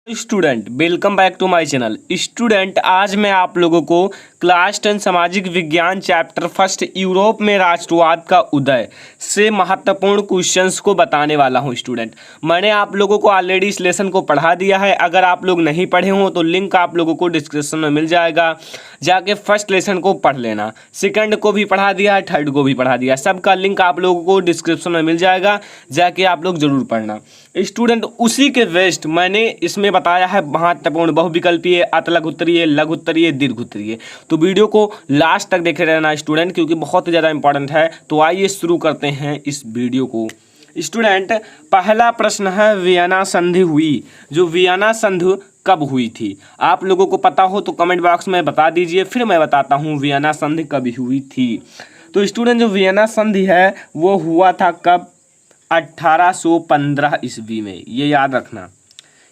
Student welcome back to my channel. Student आज मैं आप लोगों को क्लास 10 सामाजिक विज्ञान चैप्टर फर्स्ट यूरोप में राष्ट्रवाद का उदय से महत्वपूर्ण क्वेश्चंस को बताने वाला हूं। स्टूडेंट मैंने आप लोगों को ऑलरेडी इस लेसन को पढ़ा दिया है। अगर आप लोग नहीं पढ़े हो तो लिंक आप लोगों को डिस्क्रिप्शन में मिल जाएगा, जाके फर्स्ट लेसन को पढ़ लेना। सेकंड को भी पढ़ा दिया है, थर्ड को भी पढ़ा दिया, सबका लिंक आप लोगों को डिस्क्रिप्शन में मिल जाएगा, जाके आप लोग जरूर पढ़ना। स्टूडेंट उसी के वेस्ट मैंने इसमें बताया है महत्वपूर्ण बहुविकल्पीय, अतलघु उत्तरीय, लघु उत्तरीय, दीर्घ उत्तरीय। तो वीडियो को लास्ट तक देखे रहना स्टूडेंट, क्योंकि बहुत ज़्यादा इंपॉर्टेंट है। तो आइए शुरू करते हैं इस वीडियो को। स्टूडेंट पहला प्रश्न है, वियना संधि हुई। जो वियना संधि कब हुई थी? आप लोगों को पता हो तो कमेंट बॉक्स में बता दीजिए, फिर मैं बताता हूँ वियना संधि कब हुई थी। तो स्टूडेंट जो वियना संधि है वो हुआ था कब? 1815 ईस्वी में, ये याद रखना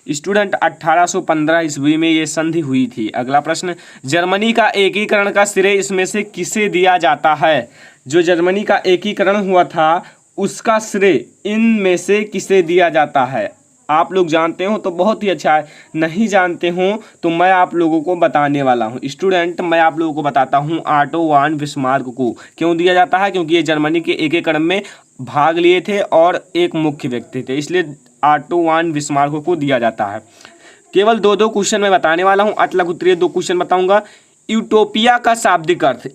स्टूडेंट। 1815 ईस्वी में ये संधि हुई थी। अगला प्रश्न, जर्मनी का एकीकरण का श्रेय इसमें से किसे दिया जाता है? जो जर्मनी का एकीकरण हुआ था उसका श्रेय इनमें से किसे दिया जाता है? आप लोग जानते हो तो बहुत ही अच्छा है, नहीं जानते हो तो मैं आप लोगों को बताने वाला हूँ। स्टूडेंट मैं आप लोगों को बताता हूँ, ऑटो वान बिस्मार्क को क्यों दिया जाता है? क्योंकि ये जर्मनी के एकीकरण में भाग लिए थे और एक मुख्य व्यक्ति थे, इसलिए ऑटो वान बिस्मार्क को दिया जाता है। केवल दो क्वेश्चन मैं बताने वाला हूँ, अतलघु उत्तरीय 2 क्वेश्चन बताऊंगा। यूटोपिया का शाब्दिक अर्थ,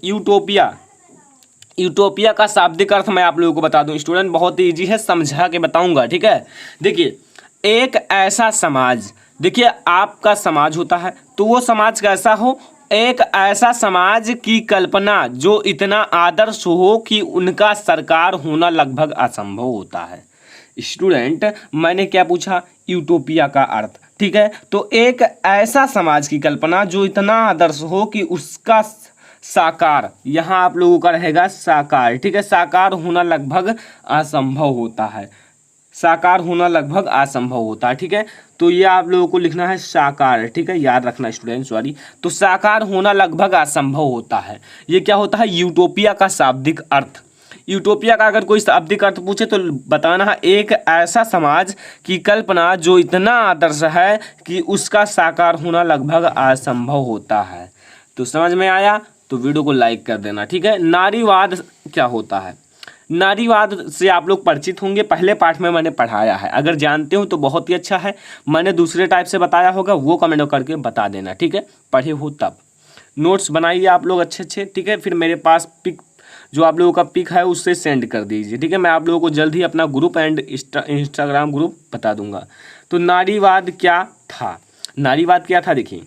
यूटोपिया का शाब्दिक अर्थ मैं आप लोगों को बता दूं स्टूडेंट, बहुत ही ईजी है, समझा के बताऊंगा, ठीक है। देखिए एक ऐसा समाज, देखिए आपका समाज होता है तो वो समाज कैसा हो? एक ऐसा समाज की कल्पना जो इतना आदर्श हो कि उनका सरकार होना लगभग असंभव होता है। स्टूडेंट मैंने क्या पूछा? यूटोपिया का अर्थ, ठीक है। तो एक ऐसा समाज की कल्पना जो इतना आदर्श हो कि उसका साकार, यहाँ आप लोगों का रहेगा साकार, ठीक है। साकार होना लगभग असंभव होता है, साकार होना लगभग असंभव होता है, ठीक है। तो ये आप लोगों को लिखना है साकार, ठीक है, याद रखना स्टूडेंट, सॉरी। तो साकार होना लगभग असंभव होता है, ये क्या होता है? यूटोपिया का शाब्दिक अर्थ। यूटोपिया का अगर कोई शाब्दिक अर्थ पूछे तो बताना है एक ऐसा समाज की कल्पना जो इतना आदर्श है कि उसका साकार होना लगभग असंभव होता है। तो समझ में आया तो वीडियो को लाइक कर देना, ठीक है। नारीवाद क्या होता है? नारीवाद से आप लोग परिचित होंगे, पहले पार्ट में मैंने पढ़ाया है, अगर जानते हो तो बहुत ही अच्छा है। मैंने दूसरे टाइप से बताया होगा, वो कमेंट करके बता देना, ठीक है, पढ़े हो तब। नोट्स बनाइए आप लोग अच्छे, ठीक है। फिर मेरे पास पिक, जो आप लोगों का पिक है उससे सेंड कर दीजिए, ठीक है। मैं आप लोगों को जल्द ही अपना ग्रुप एंड इंस्टाग्राम ग्रुप बता दूंगा। तो नारीवाद क्या था? नारीवाद क्या था? देखिए,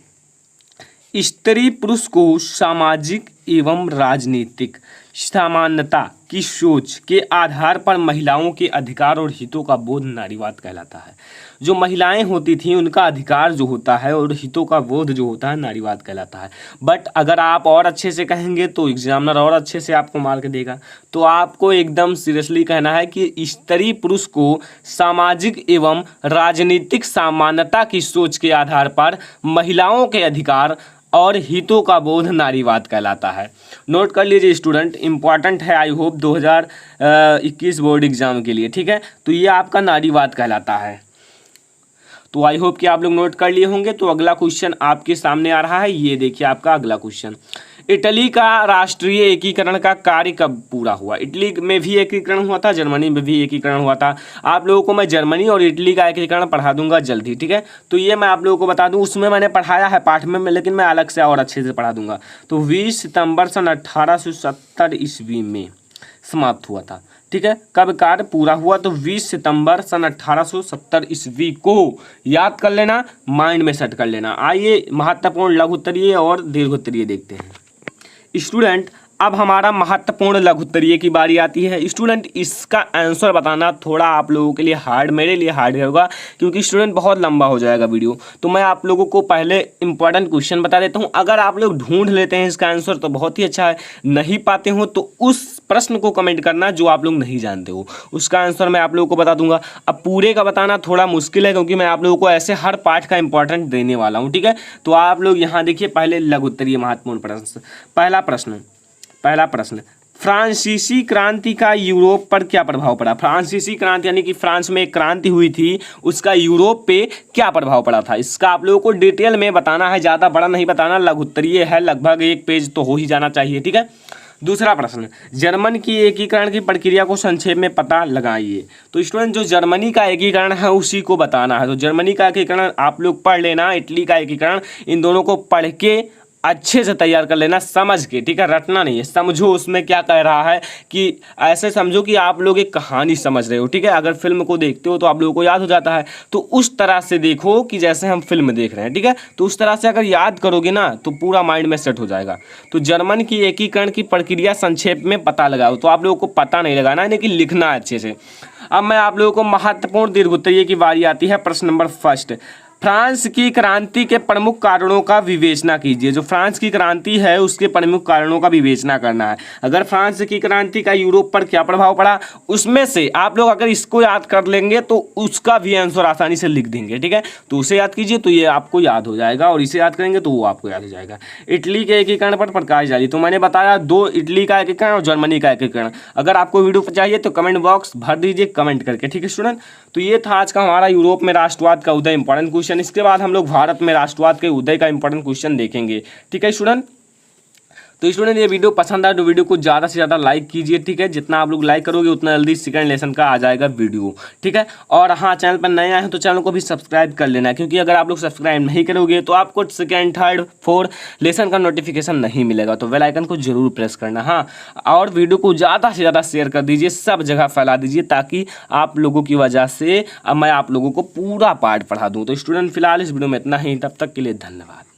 स्त्री पुरुष को सामाजिक एवं राजनीतिक समानता की सोच के आधार पर महिलाओं के अधिकार और हितों का बोध नारीवाद कहलाता है। जो महिलाएं होती थीं उनका अधिकार जो होता है और हितों का बोध जो होता है नारीवाद कहलाता है। बट अगर आप और अच्छे से कहेंगे तो एग्जामिनर और अच्छे से आपको मार्क देगा। तो आपको एकदम सीरियसली कहना है कि स्त्री पुरुष को सामाजिक एवं राजनीतिक समानता की सोच के आधार पर महिलाओं के अधिकार और हितों का बोध नारीवाद कहलाता है। नोट कर लीजिए स्टूडेंट, इंपॉर्टेंट है, आई होप 2021 बोर्ड एग्जाम के लिए, ठीक है। तो ये आपका नारीवाद कहलाता है। तो आई होप कि आप लोग नोट कर लिए होंगे। तो अगला क्वेश्चन आपके सामने आ रहा है, ये देखिए आपका अगला क्वेश्चन। इटली का राष्ट्रीय एकीकरण का कार्य कब पूरा हुआ? इटली में भी एकीकरण हुआ था, जर्मनी में भी एकीकरण हुआ था। आप लोगों को मैं जर्मनी और इटली का एकीकरण पढ़ा दूंगा जल्दी, ठीक है। तो ये मैं आप लोगों को बता दूं, उसमें मैंने पढ़ाया है पाठ में, लेकिन मैं अलग से और अच्छे से पढ़ा दूंगा। तो 20 सितंबर सन 1870 ईस्वी में समाप्त हुआ था, ठीक है। कब कार्य पूरा हुआ? तो 20 सितंबर सन 1870 ईस्वी को। याद कर लेना, माइंड में सेट कर लेना। आइए महत्वपूर्ण लघु उत्तरीय और दीर्घ उत्तरीय देखते हैं। स्टूडेंट अब हमारा महत्वपूर्ण लघु उत्तरीय की बारी आती है। स्टूडेंट इसका आंसर बताना थोड़ा आप लोगों के लिए हार्ड, मेरे लिए हार्ड होगा, क्योंकि स्टूडेंट बहुत लंबा हो जाएगा वीडियो। तो मैं आप लोगों को पहले इंपॉर्टेंट क्वेश्चन बता देता हूं। अगर आप लोग ढूंढ लेते हैं इसका आंसर तो बहुत ही अच्छा है, नहीं पाते हो तो उस प्रश्न को कमेंट करना जो आप लोग नहीं जानते हो, उसका आंसर मैं आप लोगों को बता दूंगा। अब पूरे का बताना थोड़ा मुश्किल है, क्योंकि मैं आप लोगों को ऐसे हर पार्ट का इंपॉर्टेंट देने वाला हूँ, ठीक है। तो आप लोग यहाँ देखिए, पहले लघु उत्तरीय महत्वपूर्ण प्रश्न। पहला प्रश्न फ्रांसीसी क्रांति का यूरोप पर क्या प्रभाव पड़ा। फ्रांसीसी क्रांति यानी कि फ्रांस में एक क्रांति हुई थी, उसका यूरोप पे क्या प्रभाव पड़ा था, इसका आप लोगों को डिटेल में बताना है, ज़्यादा बड़ा नहीं बताना, लघु उत्तरीय है, लगभग 1 पेज तो हो ही जाना चाहिए। ठीक है। दूसरा प्रश्न, जर्मन की एकीकरण की प्रक्रिया को संक्षेप में पता लगाइए। तो स्टूडेंट जो जर्मनी का एकीकरण है उसी को बताना है। तो जर्मनी का एकीकरण आप लोग पढ़ लेना, इटली का एकीकरण, इन दोनों को पढ़ के अच्छे से तैयार कर लेना, समझ के। ठीक है, रटना नहीं है, समझो उसमें क्या कह रहा है, कि ऐसे समझो कि आप लोग एक कहानी समझ रहे हो। ठीक है, अगर फिल्म को देखते हो तो आप लोगों को याद हो जाता है, तो उस तरह से देखो कि जैसे हम फिल्म देख रहे हैं। ठीक है, तो उस तरह से अगर याद करोगे ना तो पूरा माइंड में सेट हो जाएगा। तो जर्मन की एकीकरण की प्रक्रिया संक्षेप में पता लगाओ। तो आप लोगों को पता नहीं लगाना है, लेकिन लिखना है अच्छे से। अब मैं आप लोगों को महत्वपूर्ण दीर्घ उत्तरीय की बारी आती है। प्रश्न नंबर फर्स्ट, फ्रांस की क्रांति के प्रमुख कारणों का विवेचना कीजिए। जो फ्रांस की क्रांति है उसके प्रमुख कारणों का विवेचना करना है। अगर फ्रांस की क्रांति का यूरोप पर क्या प्रभाव पड़ा, उसमें से आप लोग अगर इसको याद कर लेंगे तो उसका भी आंसर आसानी से लिख देंगे। ठीक है, तो उसे याद कीजिए तो ये आपको याद हो जाएगा, और इसे याद करेंगे तो वो आपको याद हो जाएगा। इटली के एकीकरण पर प्रकाश डालिए। तो मैंने बताया 2, इटली का एकीकरण और जर्मनी का एकीकरण। अगर आपको वीडियो चाहिए तो कमेंट बॉक्स भर दीजिए कमेंट करके। ठीक है स्टूडेंट, तो ये था आज का हमारा यूरोप में राष्ट्रवाद का उदय इंपॉर्टेंट क्वेश्चन। इसके बाद हम लोग भारत में राष्ट्रवाद के उदय का इंपॉर्टेंट क्वेश्चन देखेंगे। ठीक है स्टूडेंट, तो स्टूडेंट ये वीडियो पसंद आए तो वीडियो को ज़्यादा से ज़्यादा लाइक कीजिए। ठीक है, जितना आप लोग लाइक करोगे उतना जल्दी सेकंड लेसन का आ जाएगा वीडियो। ठीक है, और हाँ, चैनल पर नए आए हैं तो चैनल को भी सब्सक्राइब कर लेना, क्योंकि अगर आप लोग सब्सक्राइब नहीं करोगे तो आपको सेकंड, थर्ड, फोर्थ लेसन का नोटिफिकेशन नहीं मिलेगा। तो बेल आइकन को जरूर प्रेस करना। हाँ, और वीडियो को ज़्यादा से ज़्यादा शेयर कर दीजिए, सब जगह फैला दीजिए, ताकि आप लोगों की वजह से अब मैं आप लोगों को पूरा पार्ट पढ़ा दूँ। तो स्टूडेंट फिलहाल इस वीडियो में इतना ही, तब तक के लिए धन्यवाद।